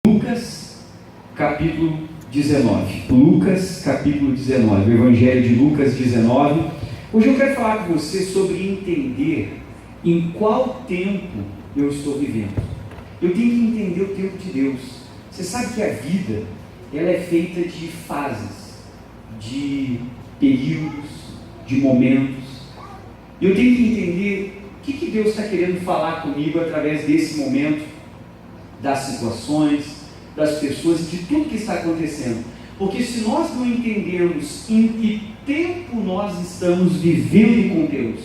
Lucas capítulo 19. Lucas capítulo 19, o Evangelho de Lucas 19. Hoje eu quero falar com você sobre entender em qual tempo eu estou vivendo. Eu tenho que entender o tempo de Deus. Você sabe que a vida, ela é feita de fases, de períodos, de momentos. Eu tenho que entender o que Deus está querendo falar comigo através desse momento, das situações, das pessoas e de tudo que está acontecendo. Porque se nós não entendermos em que tempo nós estamos vivendo com Deus,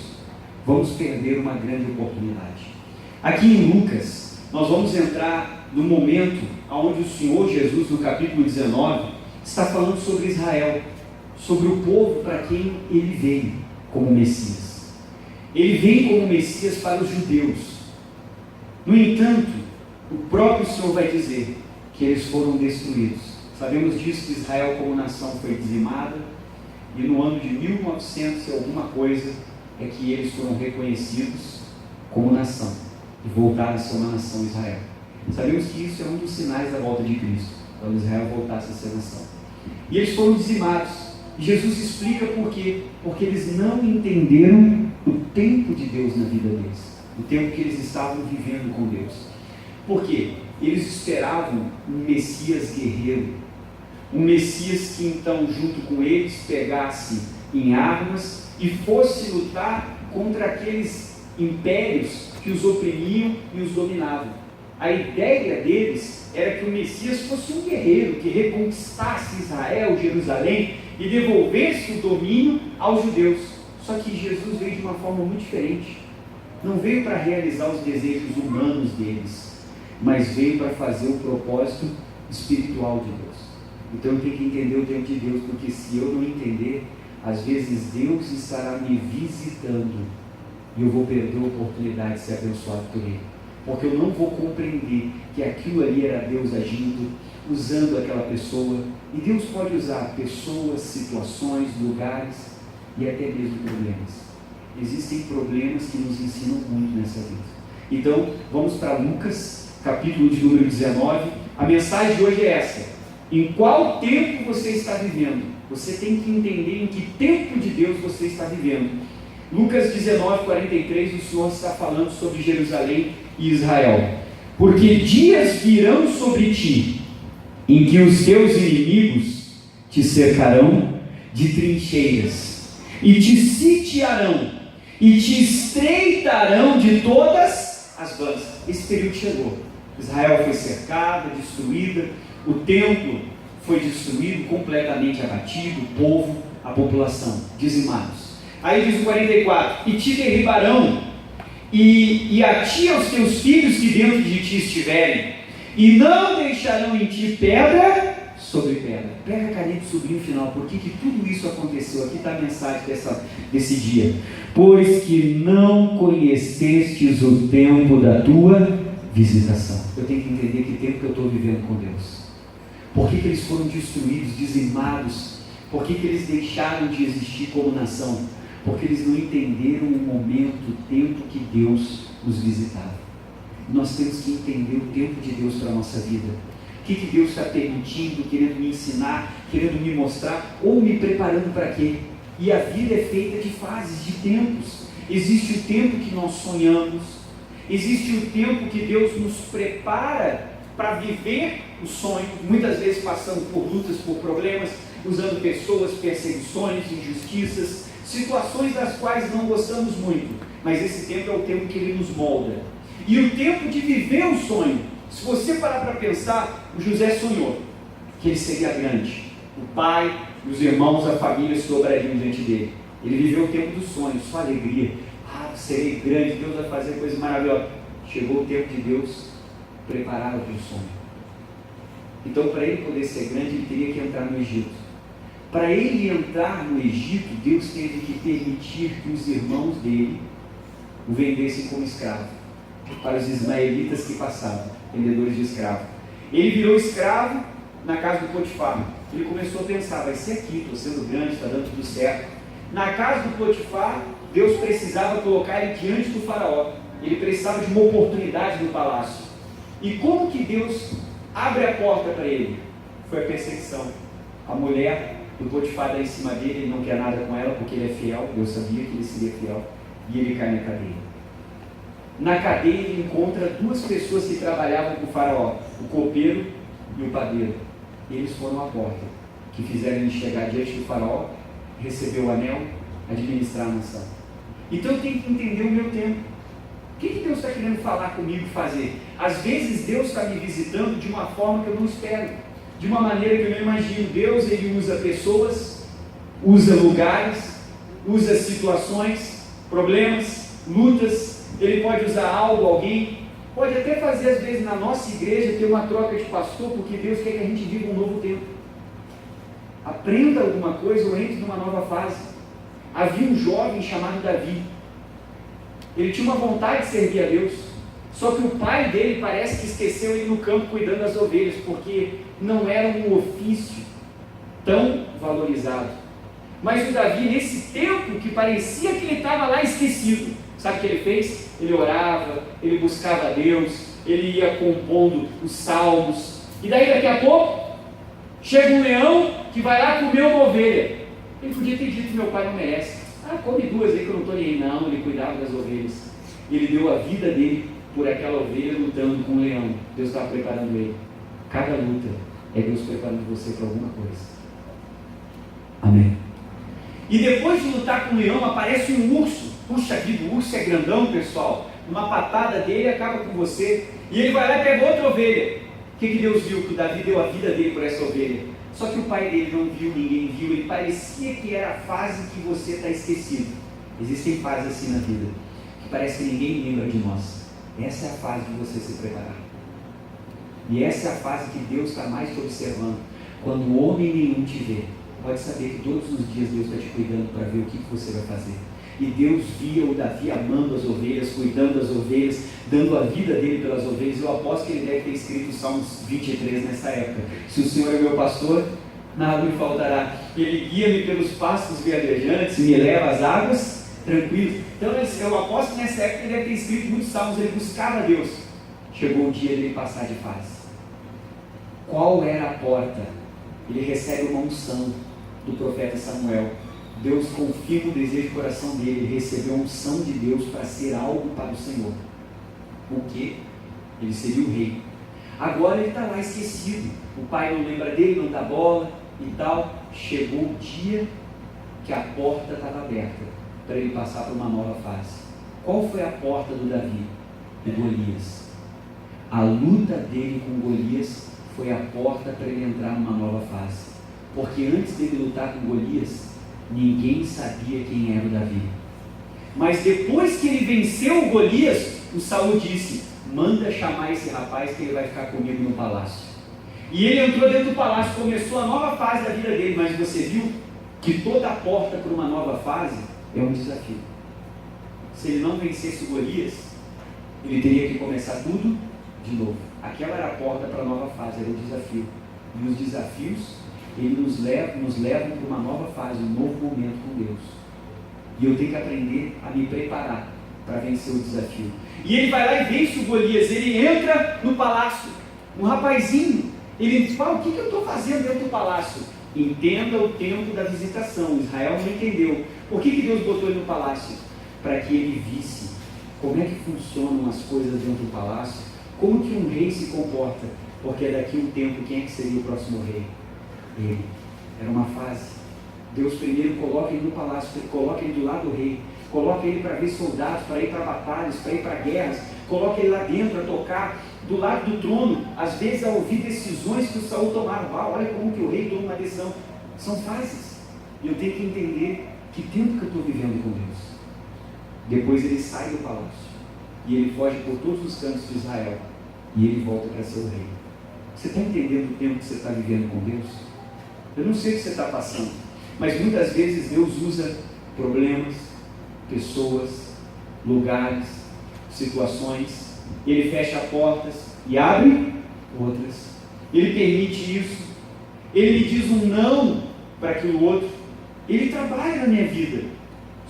vamos perder uma grande oportunidade. Aqui em Lucas, nós vamos entrar no momento onde o Senhor Jesus, no capítulo 19, está falando sobre Israel, sobre o povo para quem ele veio como Messias. Ele veio como Messias para os judeus. No entanto, o próprio Senhor vai dizer que eles foram destruídos. Sabemos disso, que Israel como nação foi dizimada, e no ano de 1900 e alguma coisa é que eles foram reconhecidos como nação e voltaram a ser uma nação Israel. Sabemos que isso é um dos sinais da volta de Cristo, quando Israel voltasse a ser nação. E eles foram dizimados. E Jesus explica por quê. Porque eles não entenderam o tempo de Deus na vida deles, o tempo que eles estavam vivendo com Deus. Por quê? Eles esperavam um Messias guerreiro, um Messias que então junto com eles pegasse em armas e fosse lutar contra aqueles impérios que os oprimiam e os dominavam. A ideia deles era que o Messias fosse um guerreiro que reconquistasse Israel, Jerusalém e devolvesse o domínio aos judeus. Só que Jesus veio de uma forma muito diferente. Não veio para realizar os desejos humanos deles, mas veio para fazer o propósito espiritual de Deus. Então eu tenho que entender o tempo de Deus, porque se eu não entender, às vezes Deus estará me visitando e eu vou perder a oportunidade de ser abençoado por Ele, porque eu não vou compreender que aquilo ali era Deus agindo, usando aquela pessoa. E Deus pode usar pessoas, situações, lugares e até mesmo problemas. Existem problemas que nos ensinam muito nessa vida. Então vamos para Lucas capítulo de número 19. A mensagem de hoje é essa: em qual tempo você está vivendo? Você tem que entender em que tempo de Deus você está vivendo. Lucas 19, 43, o Senhor está falando sobre Jerusalém e Israel. Porque dias virão sobre ti, em que os teus inimigos te cercarão de trincheiras, e te sitiarão, e te estreitarão de todas as bandas. Esse período chegou. Israel foi cercada, destruída, o templo foi destruído, completamente abatido, o povo, a população, dizimados. Aí diz o 44, e te derribarão, e a ti e aos teus filhos que dentro de ti estiverem, e não deixarão em ti pedra sobre pedra. Pega a caneta e sublinha o final. Por que tudo isso aconteceu? Aqui está a mensagem desse dia. Pois que não conhecestes o tempo da tua visitação. Eu tenho que entender que tempo que eu estou vivendo com Deus. Por que eles foram destruídos, dizimados? Por que eles deixaram de existir como nação? Porque eles não entenderam o momento, o tempo que Deus os visitava. Nós temos que entender o tempo de Deus para a nossa vida. O que Deus está permitindo, querendo me ensinar, querendo me mostrar, ou me preparando para quê? E a vida é feita de fases, de tempos. Existe o tempo que nós sonhamos, existe o tempo que Deus nos prepara para viver o sonho, muitas vezes passando por lutas, por problemas, usando pessoas, perseguições, injustiças, situações das quais não gostamos muito, mas esse tempo é o tempo que Ele nos molda. E o tempo de viver o sonho, se você parar para pensar, o José sonhou que ele seria grande, o pai, os irmãos, a família se dobrariam diante dele. Ele viveu o tempo do sonho, sua alegria. Serei grande, Deus vai fazer coisas maravilhosas. Chegou o tempo de Deus preparar aquele sonho. Então, para ele poder ser grande, ele teria que entrar no Egito. Para ele entrar no Egito, Deus teve que permitir que os irmãos dele o vendessem como escravo, para os ismaelitas que passavam, vendedores de escravo. Ele virou escravo na casa do Potifar. Ele começou a pensar, vai ser aqui, estou sendo grande, está dando tudo certo. Na casa do Potifar, Deus precisava colocar ele diante do faraó. Ele precisava de uma oportunidade no palácio. E como que Deus abre a porta para ele. Foi a perseguição. A mulher do Potifar dá em cima dele, ele não quer nada com ela porque ele é fiel, Deus sabia que ele seria fiel, e ele cai na cadeia. Na cadeia ele encontra duas pessoas que trabalhavam com o faraó, o copeiro e o padeiro. Eles foram à porta, que fizeram ele chegar diante do faraó, receber o anel, administrar a nação. Então eu tenho que entender o meu tempo. O que Deus está querendo falar comigo, fazer? Às vezes Deus está me visitando de uma forma que eu não espero, de uma maneira que eu não imagino. Deus, ele usa pessoas, usa lugares, usa situações, problemas, lutas. Ele pode usar algo, alguém. Pode até fazer, às vezes, na nossa igreja, ter uma troca de pastor, porque Deus quer que a gente viva um novo tempo. Aprenda alguma coisa ou entre numa nova fase. Havia um jovem chamado Davi. Ele tinha uma vontade de servir a Deus. Só que o pai dele parece que esqueceu ele no campo cuidando das ovelhas, porque não era um ofício tão valorizado. Mas o Davi, nesse tempo que parecia que ele estava lá esquecido, sabe o que ele fez? Ele orava, ele buscava a Deus, ele ia compondo os salmos. E daí daqui a pouco, chega um leão que vai lá comer uma ovelha. Ele podia ter dito: meu pai não merece. Come duas aí que eu não estou nem aí. Não, ele cuidava das ovelhas. Ele deu a vida dele por aquela ovelha lutando com o leão. Deus estava preparando ele. Cada luta é Deus preparando você para alguma coisa. Amém. E depois de lutar com o leão, aparece um urso. Puxa vida, o urso é grandão, pessoal. Uma patada dele acaba com você. E ele vai lá e pega outra ovelha. O que Deus viu? Que o Davi deu a vida dele por essa ovelha. Só que o pai dele não viu, ninguém viu. Ele parecia que era a fase que você está esquecido. Existem fases assim na vida, que parece que ninguém lembra de nós. Essa é a fase de você se preparar. E essa é a fase que Deus está mais te observando. Quando homem nenhum te vê, pode saber que todos os dias Deus está te cuidando para ver o que você vai fazer. E Deus via o Davi amando as ovelhas, cuidando das ovelhas, dando a vida dele pelas ovelhas. Eu aposto que ele deve ter escrito o Salmos 23 nessa época. Se o Senhor é meu pastor, nada me faltará. Ele guia-me pelos pastos verdejantes, me leva às águas tranquilas. Então eu aposto que nessa época ele deve ter escrito muitos salmos, ele buscava a Deus. Chegou o dia dele passar de fase. Qual era a porta? Ele recebe uma unção do profeta Samuel. Deus confirma o desejo do coração dele. Ele recebeu a unção de Deus para ser algo para o Senhor. O que? Ele seria o rei. Agora ele está lá esquecido. O pai não lembra dele, não dá bola e tal. Chegou o dia que a porta estava aberta para ele passar para uma nova fase. Qual foi a porta do Davi? De Golias. A luta dele com Golias foi a porta para ele entrar numa nova fase. Porque antes dele lutar com Golias, ninguém sabia quem era o Davi. Mas depois que ele venceu o Golias, o Saul disse: manda chamar esse rapaz que ele vai ficar comigo no palácio. E ele entrou dentro do palácio, começou a nova fase da vida dele. Mas você viu que toda a porta para uma nova fase é um desafio. Se ele não vencesse o Golias, ele teria que começar tudo de novo. Aquela era a porta para a nova fase, era o desafio. E os desafios, eles nos levam para uma nova fase, um novo momento com Deus. E eu tenho que aprender a me preparar para vencer o desafio. E ele vai lá e vence o Golias. Ele entra no palácio, um rapazinho. Ele fala: o que eu estou fazendo dentro do palácio? Entenda o tempo da visitação. Israel não entendeu. Por que Deus botou ele no palácio? Para que ele visse como é que funcionam as coisas dentro do palácio, como que um rei se comporta. Porque daqui a um tempo, quem é que seria o próximo rei? Ele. Era uma fase. Deus primeiro coloca ele no palácio, coloca ele do lado do rei, coloca ele para ver soldados, para ir para batalhas, para ir para guerras, coloca ele lá dentro a tocar do lado do trono, às vezes a ouvir decisões que o Saul tomava. Olha como que o rei toma uma decisão. São fases. E eu tenho que entender que tempo que eu estou vivendo com Deus. Depois ele sai do palácio e ele foge por todos os cantos de Israel e ele volta para ser o rei. Você está entendendo o tempo que você está vivendo com Deus? Eu não sei o que você está passando, mas muitas vezes Deus usa problemas, pessoas, lugares, situações. Ele fecha portas e abre outras. Ele permite isso. Ele me diz um não para aquilo outro. Ele trabalha na minha vida.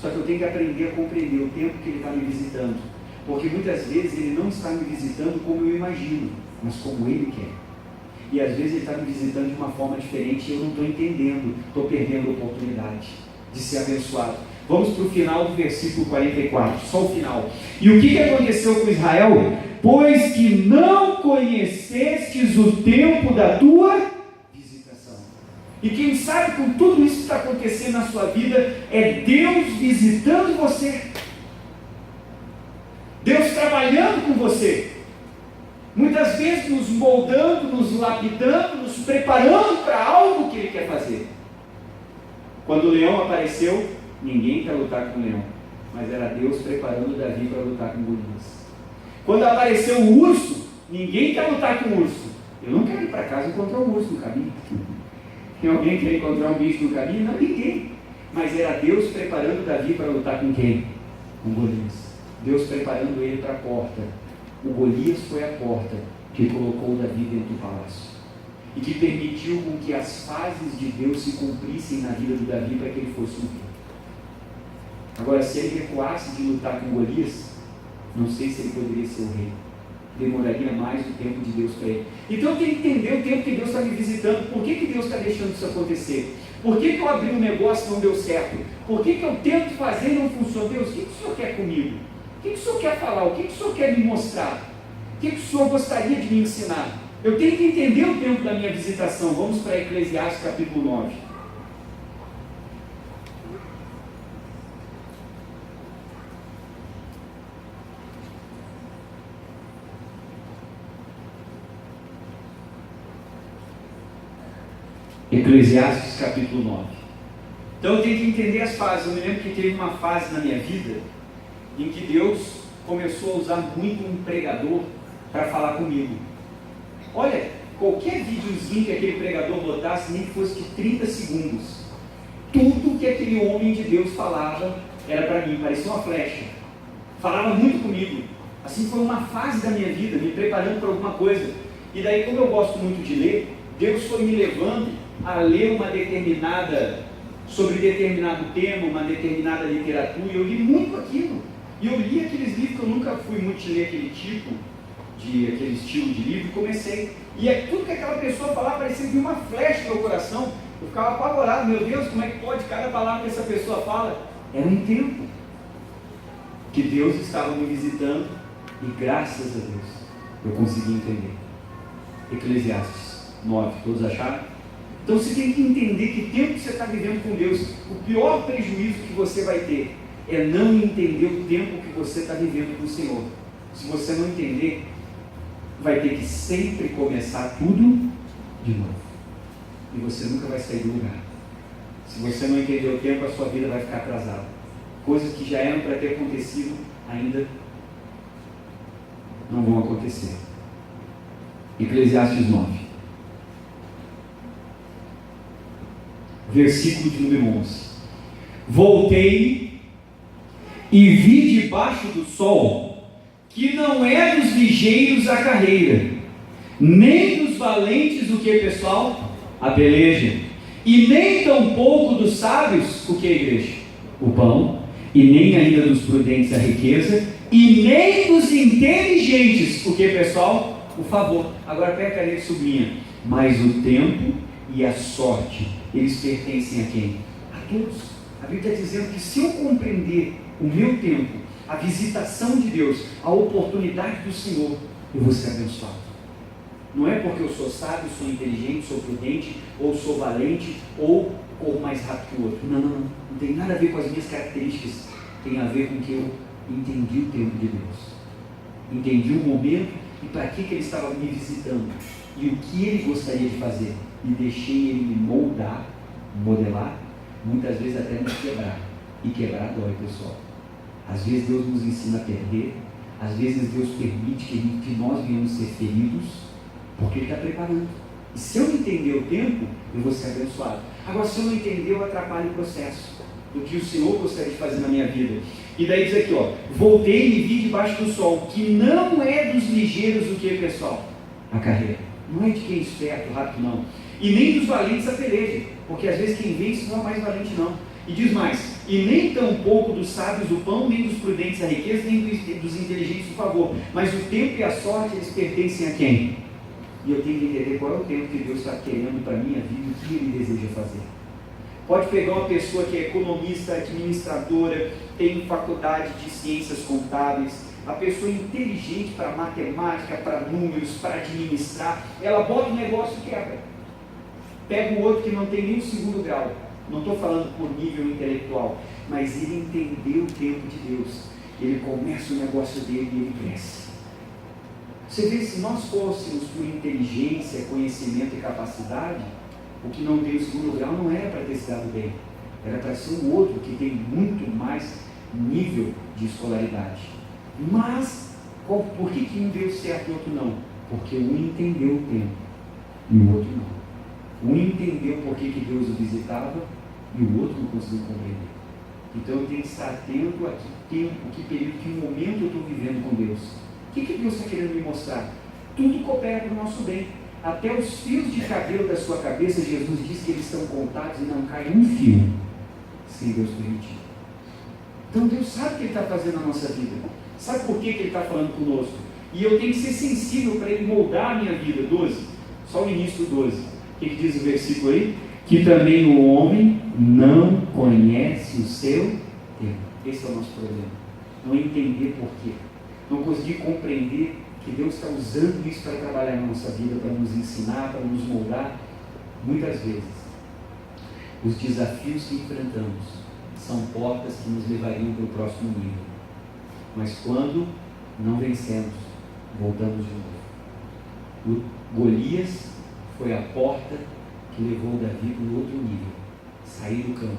Só que eu tenho que aprender a compreender o tempo que ele está me visitando. Porque muitas vezes ele não está me visitando como eu imagino, mas como ele quer. e às vezes Ele está me visitando de uma forma diferente e eu não estou entendendo, estou perdendo a oportunidade de ser abençoado. Vamos para o final do versículo 44, só o final. E o que aconteceu com Israel? Pois que não conhecestes o tempo da tua visitação. E quem sabe com tudo isso que está acontecendo na sua vida, é Deus visitando você. Deus trabalhando com você. Muitas vezes nos moldando, nos lapidando, nos preparando para algo que Ele quer fazer. Quando o leão apareceu, ninguém quer lutar com o leão, mas era Deus preparando Davi para lutar com Golias. Quando apareceu o urso, ninguém quer lutar com o urso. Eu não quero ir para casa encontrar um urso no caminho. Tem alguém que quer encontrar um bicho no caminho? Não, ninguém. Mas era Deus preparando Davi para lutar com quem? Com Golias. Deus preparando ele para a porta. O Golias foi a porta que colocou Davi dentro do palácio e que permitiu com que as fases de Deus se cumprissem na vida do Davi para que ele fosse um rei. Agora, se ele recuasse de lutar com Golias, não sei se ele poderia ser o rei. Demoraria mais o tempo de Deus para ele. Então eu tenho que entender o tempo que Deus está me visitando. Por que Deus está deixando isso acontecer? Por que eu abri um negócio e não deu certo? Por que eu tento fazer e não funciona? Deus, o que o Senhor quer comigo? O que o Senhor quer falar? O que o Senhor quer me mostrar? O que o Senhor gostaria de me ensinar? Eu tenho que entender o tempo da minha visitação. Vamos para Eclesiastes capítulo 9. Eclesiastes capítulo 9. Então eu tenho que entender as fases. Eu me lembro que teve uma fase na minha vida em que Deus começou a usar muito um pregador para falar comigo. Olha, qualquer videozinho que aquele pregador botasse, nem que fosse de 30 segundos, tudo que aquele homem de Deus falava era para mim, parecia uma flecha. Falava muito comigo. Assim foi uma fase da minha vida, me preparando para alguma coisa. E daí, como eu gosto muito de ler, Deus foi me levando a ler sobre determinado tema, uma determinada literatura, e eu li muito aquilo. E eu li aqueles livros que eu nunca fui muito de ler aquele estilo de livro, e comecei. E tudo que aquela pessoa falava parecia vir uma flecha no meu coração. Eu ficava apavorado, meu Deus, como é que pode cada palavra que essa pessoa fala? Era um tempo que Deus estava me visitando, e graças a Deus eu consegui entender. Eclesiastes 9, todos acharam? Então você tem que entender que tempo que você está vivendo com Deus. O pior prejuízo que você vai ter é não entender o tempo que você está vivendo com o Senhor. Se você não entender, vai ter que sempre começar tudo de novo. E você nunca vai sair do lugar. Se você não entender o tempo, a sua vida vai ficar atrasada. Coisas que já eram para ter acontecido, ainda não vão acontecer. Eclesiastes 9. Versículo de número 11. Voltei e vi debaixo do sol que não é dos ligeiros a carreira, nem dos valentes o que, pessoal? A peleja, e nem tampouco dos sábios o que, igreja? O pão, e nem ainda dos prudentes a riqueza, e nem dos inteligentes o que, pessoal? O favor. Agora pega a caneta e sublinha. Mas o tempo e a sorte, eles pertencem a quem? A todos. A Bíblia está dizendo que se eu compreender o meu tempo, a visitação de Deus, a oportunidade do Senhor, eu vou ser abençoado. Não é porque eu sou sábio, sou inteligente, sou prudente, ou sou valente, ou corro mais rápido que o outro. Não, não tem nada a ver com as minhas características. Tem a ver com que eu entendi o tempo de Deus. Entendi o momento e para que Ele estava me visitando. E o que Ele gostaria de fazer. E deixei Ele me moldar, modelar, muitas vezes até me quebrar. E quebrar dói, pessoal. Às vezes Deus nos ensina a perder, às vezes Deus permite que nós venhamos ser feridos, porque Ele está preparando. E se eu entender o tempo, eu vou ser abençoado. Agora, se eu não entender, eu atrapalho o processo do que o Senhor gostaria de fazer na minha vida. E daí diz aqui, voltei e vi debaixo do sol, que não é dos ligeiros o que, pessoal? A carreira. Não é de quem é esperto, rápido, não. E nem dos valentes a peleja, porque às vezes quem vence não é mais valente, não. E diz mais, e nem tampouco dos sábios o pão, nem dos prudentes a riqueza, nem dos inteligentes o favor. Mas o tempo e a sorte, eles pertencem a quem? E eu tenho que entender qual é o tempo que Deus está querendo para a minha vida e o que Ele deseja fazer. Pode pegar uma pessoa que é economista, administradora, tem faculdade de ciências contábeis, a pessoa inteligente para matemática, para números, para administrar, ela bota o negócio e quebra. Pega o outro que não tem nem o segundo grau, não estou falando por nível intelectual, mas ele entendeu o tempo de Deus, ele começa o negócio dele e ele cresce. Você vê, se nós fôssemos por inteligência, conhecimento e capacidade, o que não tem o segundo grau não era para ter se dado bem, era para ser um outro que tem muito mais nível de escolaridade. Mas, por que um deu certo e o outro não? Porque um entendeu o tempo e o outro não. Um entendeu por que Deus o visitava e o outro não conseguiu compreender. Então eu tenho que estar atento a que tempo, que período, que momento eu estou vivendo com Deus. O que Deus está querendo me mostrar? Tudo coopera para o nosso bem. Até os fios de cabelo da sua cabeça, Jesus diz que eles estão contados e não cai um fio sem Deus permitir. Então Deus sabe o que Ele está fazendo na nossa vida. Sabe por que Ele está falando conosco? E eu tenho que ser sensível para Ele moldar a minha vida. 12, só o início do 12. O que diz o versículo aí? Que também o homem não conhece o seu tempo. Esse é o nosso problema. Não entender por quê. Não conseguir compreender que Deus está usando isso para trabalhar na nossa vida, para nos ensinar, para nos moldar. Muitas vezes, os desafios que enfrentamos são portas que nos levariam para o próximo nível. Mas quando não vencemos, voltamos de novo. O Golias foi a porta que levou Davi para o outro nível. Sair do campo,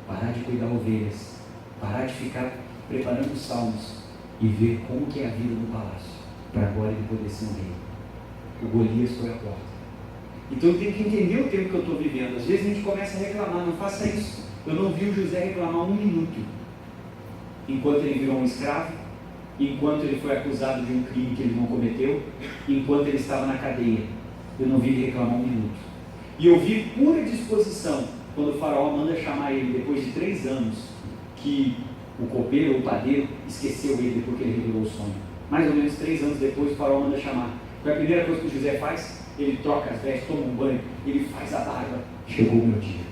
parar de cuidar ovelhas, parar de ficar preparando os salmos e ver como que é a vida no palácio, para agora ele poder ser um rei. O Golias foi a porta. Então eu tenho que entender o tempo que eu estou vivendo. Às vezes a gente começa a reclamar, não faça isso. Eu não vi o José reclamar um minuto, enquanto ele virou um escravo, enquanto ele foi acusado de um crime que ele não cometeu, enquanto ele estava na cadeia. Eu não vi ele reclamar um minuto. E eu vi pura disposição quando o faraó manda chamar ele depois de 3 anos, que o copeiro, o padeiro, esqueceu ele porque ele revelou o sonho. Mais ou menos 3 anos depois, o faraó manda chamar. Foi a primeira coisa que o José faz? Ele troca as vestes, toma um banho, ele faz a barba. Chegou o meu dia.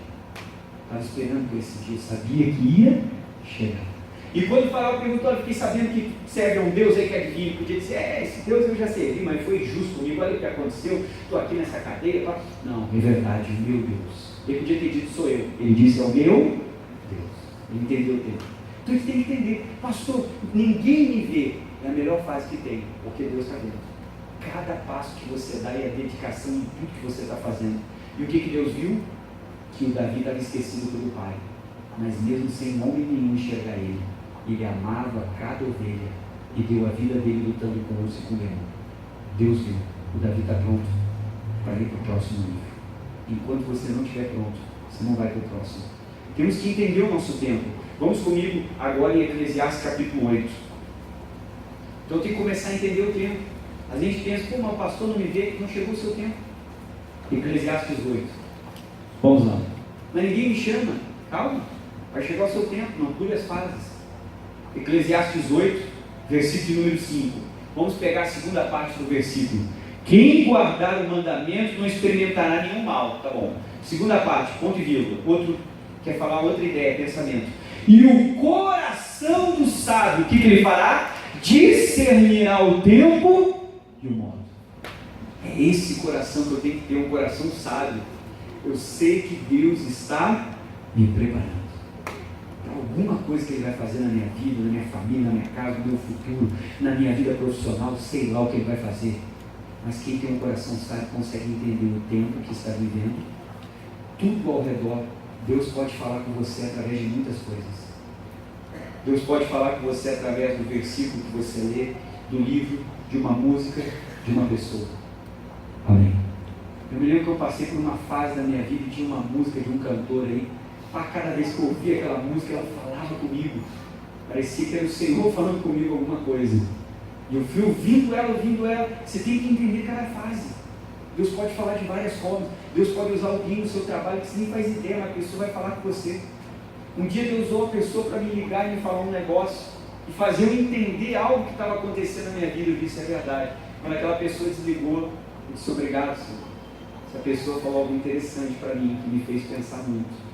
Estava esperando por esse dia, sabia que ia chegar. E quando o faraó perguntou, eu fiquei sabendo que serve a um Deus aí que é divino. Podia dizer, esse Deus eu já servi, mas foi justo comigo, olha o que aconteceu, estou aqui nessa cadeia. Pá. Não, é verdade, meu Deus. Ele podia ter dito, sou eu. Ele disse, é o meu Deus. Ele entendeu o tempo. Então a gente tem que entender, pastor, ninguém me vê. É a melhor fase que tem, porque Deus está vendo. Cada passo que você dá é a dedicação em tudo que você está fazendo. E o que Deus viu? Que o Davi estava esquecido pelo pai. Mas mesmo sem homem nenhum enxergar ele, ele amava cada ovelha e deu a vida dele lutando com o urso e com o leão. Deus viu, o Davi está pronto para ir para o próximo nível. Enquanto você não estiver pronto, você não vai para o próximo. Temos que entender o nosso tempo. Vamos comigo agora em Eclesiastes capítulo 8. Então tem que começar a entender o tempo. A gente pensa, pô, mas o pastor não me vê, não chegou o seu tempo. Eclesiastes 8. Vamos lá. Mas ninguém me chama. Calma, vai chegar o seu tempo, não pule as fases. Eclesiastes 8, versículo número 5. Vamos pegar a segunda parte do versículo. Quem guardar o mandamento não experimentará nenhum mal. Tá bom. Segunda parte, ponto e vírgula. Outro, quer falar outra ideia, pensamento. E o coração do sábio, o que ele fará? Discernirá o tempo e o modo. É esse coração que eu tenho que ter, um coração sábio. Eu sei que Deus está me preparando para alguma coisa que Ele vai fazer na minha vida, na minha família, na minha casa, no meu futuro, na minha vida profissional, sei lá o que Ele vai fazer. Mas quem tem um coração sábio consegue entender o tempo que está vivendo. Tudo ao redor, Deus pode falar com você através de muitas coisas. Deus pode falar com você através do versículo que você lê, do livro, de uma música, de uma pessoa. Amém. Eu me lembro que eu passei por uma fase da minha vida e tinha uma música de um cantor aí. Cada vez que eu ouvia aquela música, ela falava comigo. Parecia que era o Senhor falando comigo alguma coisa. E eu fui ouvindo ela. Você tem que entender cada fase. Deus pode falar de várias formas. Deus pode usar alguém no seu trabalho que você nem faz ideia, mas a pessoa vai falar com você. Um dia Deus usou uma pessoa para me ligar e me falar um negócio e fazer eu entender algo que estava acontecendo na minha vida. Eu disse, é verdade. Quando aquela pessoa desligou, Eu disse, obrigado, Senhor. Essa pessoa falou algo interessante para mim, que me fez pensar muito.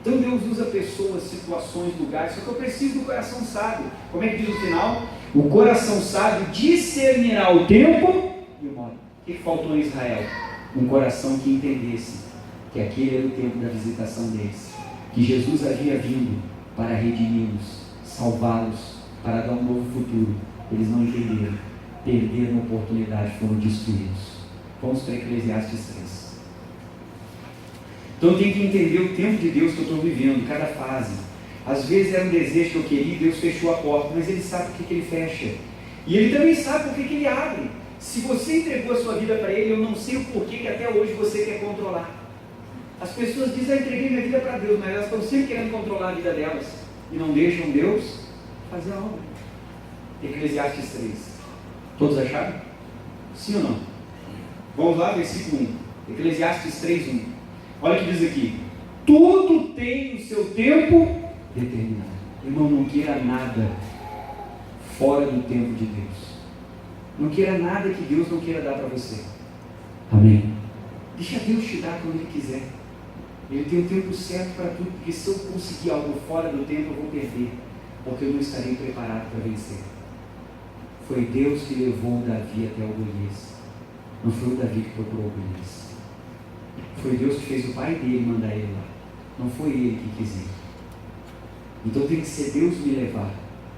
Então Deus usa pessoas, situações, lugares, só que eu preciso do coração sábio. Como é que diz no final? O coração sábio discernirá o tempo e o modo. O que faltou em Israel? Um coração que entendesse que aquele era o tempo da visitação deles, que Jesus havia vindo para redimi-los, salvá-los, para dar um novo futuro. Eles não entenderam, perderam a oportunidade, foram destruídos. Vamos para Eclesiastes 3. Então eu tenho que entender o tempo de Deus que eu estou vivendo, cada fase. Às vezes era um desejo que eu queria, Deus fechou a porta, mas Ele sabe por que Ele fecha. E Ele também sabe por que Ele abre. Se você entregou a sua vida para Ele, eu não sei o porquê que até hoje você quer controlar. As pessoas dizem, eu entreguei minha vida para Deus, mas elas estão sempre querendo controlar a vida delas e não deixam Deus fazer a obra. Eclesiastes 3. Todos acharam? Sim ou não? Vamos lá, versículo 1. Eclesiastes 3:1. Olha o que diz aqui. Tudo tem o seu tempo determinado. Irmão, não queira nada fora do tempo de Deus. Não queira nada que Deus não queira dar para você. Amém? Deixa Deus te dar quando Ele quiser. Ele tem o tempo certo para tudo, porque se eu conseguir algo fora do tempo, eu vou perder, porque eu não estarei preparado para vencer. Foi Deus que levou Davi até o Golias. Não foi o Davi que procurou o Golias. Foi Deus que fez o pai dele mandar ele lá. Não foi ele que quis ir. Então tem que ser Deus me levar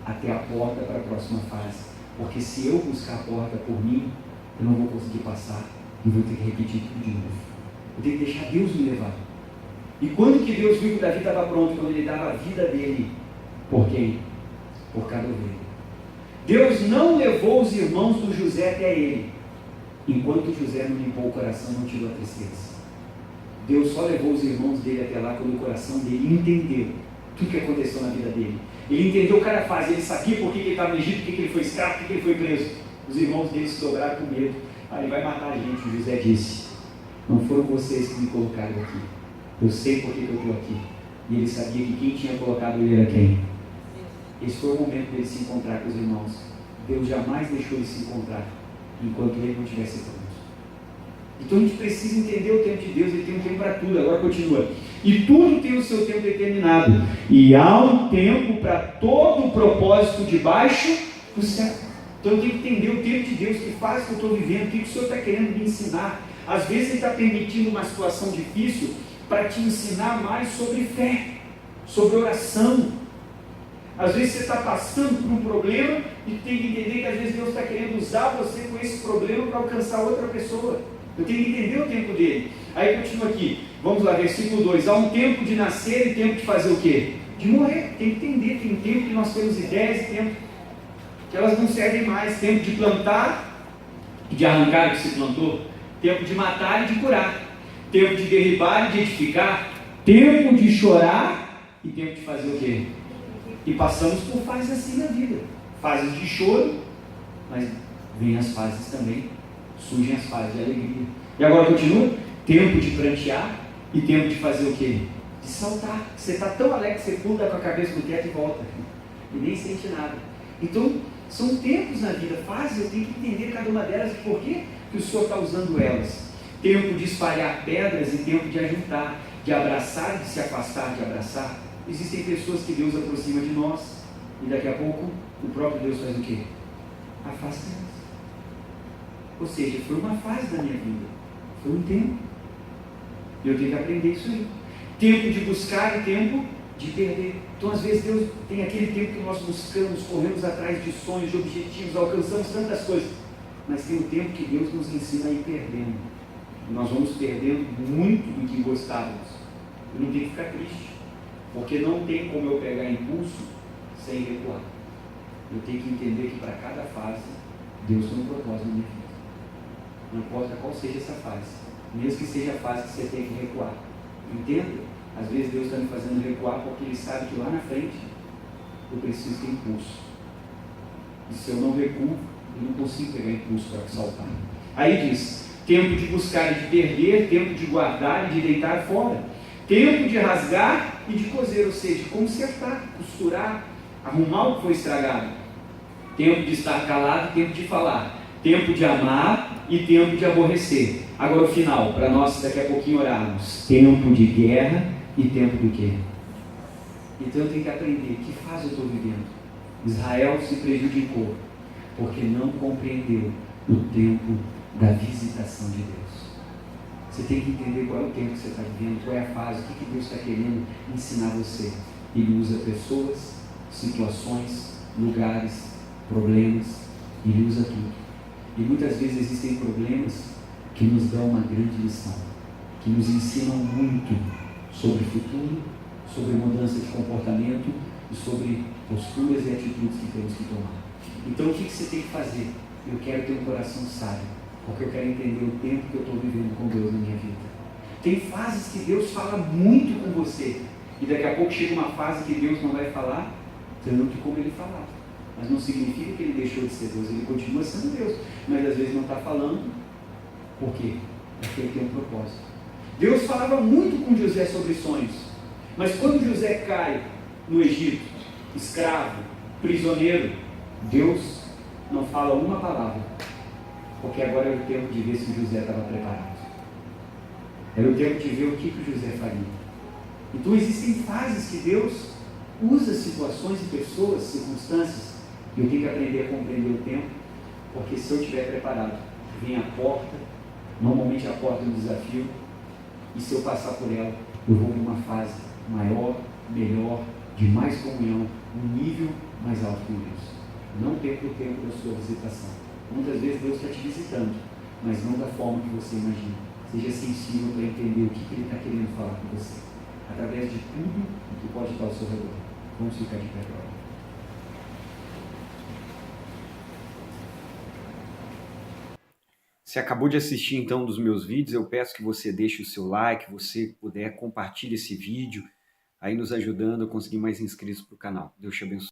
até a porta para a próxima fase. Porque se eu buscar a porta por mim, eu não vou conseguir passar e vou ter que repetir tudo de novo. Eu tenho que deixar Deus me levar. E quando que Deus viu que Davi estava pronto? Quando Ele dava a vida dele. Por quem? Por cada ovelha. Deus não levou os irmãos do José até ele, enquanto José não limpou o coração, não tirou a tristeza. Deus só levou os irmãos dele até lá quando o coração dele entendeu tudo que aconteceu na vida dele. Ele entendeu cada fase, ele sabia por que ele estava no Egito, por que ele foi escravo, por que ele foi preso. Os irmãos dele se dobraram com medo. Ah, ele vai matar a gente. O José disse, não foram vocês que me colocaram aqui. Eu sei por que eu estou aqui. E ele sabia que quem tinha colocado ele era quem? Esse foi o momento dele se encontrar com os irmãos. Deus jamais deixou ele se encontrar enquanto ele não estivesse pronto. Então a gente precisa entender o tempo de Deus. Ele tem um tempo para tudo. Agora continua. E tudo tem o seu tempo determinado. E há um tempo para todo o propósito debaixo do céu. Então eu tenho que entender o tempo de Deus, que faz que eu estou vivendo, o que o Senhor está querendo me ensinar. Às vezes Ele está permitindo uma situação difícil para te ensinar mais sobre fé, sobre oração. Às vezes você está passando por um problema e tem que entender que às vezes Deus está querendo usar você com esse problema para alcançar outra pessoa. Eu tenho que entender o tempo dele. Aí continua aqui, vamos lá, versículo 2. Há um tempo de nascer e tempo de fazer o quê? De morrer. Tem que entender, tem tempo que nós temos ideias e tempo que elas não servem mais. Tempo de plantar e de arrancar o que se plantou. Tempo de matar e de curar. Tempo de derribar e de edificar. Tempo de chorar e tempo de fazer o quê? E passamos por fases assim na vida. Fases de choro, mas vem as fases também, surgem as fases de alegria. E agora continua, tempo de prantear e tempo de fazer o quê? De saltar. Você está tão alegre que você pula com a cabeça no teto e volta, e nem sente nada. Então, são tempos na vida, fases, eu tenho que entender cada uma delas e por que o Senhor está usando elas. Tempo de espalhar pedras e tempo de ajuntar, de abraçar e de se afastar de abraçar. Existem pessoas que Deus aproxima de nós e daqui a pouco o próprio Deus faz o quê? Afasta elas. Ou seja, foi uma fase da minha vida, foi um tempo. E eu tenho que aprender isso aí. Tempo de buscar e tempo de perder. Então às vezes Deus tem aquele tempo que nós buscamos, corremos atrás de sonhos, de objetivos, alcançamos tantas coisas. Mas tem o tempo que Deus nos ensina a ir perdendo. E nós vamos perdendo muito do que gostávamos. Eu não tenho que ficar triste, porque não tem como eu pegar impulso sem recuar. Eu tenho que entender que para cada fase, Deus tem um propósito na minha vida. Não importa qual seja essa fase, mesmo que seja a fase que você tem que recuar. Entenda? Às vezes Deus está me fazendo recuar porque Ele sabe que lá na frente eu preciso ter impulso. E se eu não recuo, eu não consigo pegar impulso para saltar. Aí diz, tempo de buscar e de perder, tempo de guardar e de deitar fora. Tempo de rasgar e de coser, ou seja, consertar, costurar, arrumar o que foi estragado. Tempo de estar calado e tempo de falar. Tempo de amar e tempo de aborrecer. Agora o final, para nós daqui a pouquinho orarmos. Tempo de guerra e tempo do quê? Então eu tenho que aprender que fase eu estou vivendo. Israel se prejudicou porque não compreendeu o tempo da visitação de Deus. Você tem que entender qual é o tempo que você está vivendo, qual é a fase, o que Deus está querendo ensinar você. Ele usa pessoas, situações, lugares, problemas, ele usa tudo. E muitas vezes existem problemas que nos dão uma grande lição, que nos ensinam muito sobre o futuro, sobre mudança de comportamento e sobre posturas e atitudes que temos que tomar. Então o que você tem que fazer? Eu quero ter um coração sábio, porque eu quero entender o tempo que eu estou vivendo com Deus na minha vida. Tem fases que Deus fala muito com você, e daqui a pouco chega uma fase que Deus não vai falar tanto como Ele falava. Mas não significa que Ele deixou de ser Deus, Ele continua sendo Deus, mas às vezes não está falando. Por quê? Porque Ele tem um propósito. Deus falava muito com José sobre sonhos, mas quando José cai no Egito, escravo, prisioneiro, Deus não fala uma palavra, porque agora era o tempo de ver se José estava preparado. Era o tempo de ver o que José faria. Então existem fases que Deus usa situações e pessoas, circunstâncias, e eu tenho que aprender a compreender o tempo, porque se eu estiver preparado, vem a porta, normalmente a porta é um desafio, e se eu passar por ela, eu vou para uma fase maior, melhor, de mais comunhão, um nível mais alto com Deus. Não perca o tempo da sua visitação. Muitas vezes Deus está te visitando, mas não da forma que você imagina. Seja sensível para entender o que Ele está querendo falar com você, através de tudo o que pode estar ao seu redor. Vamos ficar de pé agora. Você acabou de assistir então um dos meus vídeos, eu peço que você deixe o seu like, você puder, compartilhe esse vídeo, aí nos ajudando a conseguir mais inscritos para o canal. Deus te abençoe.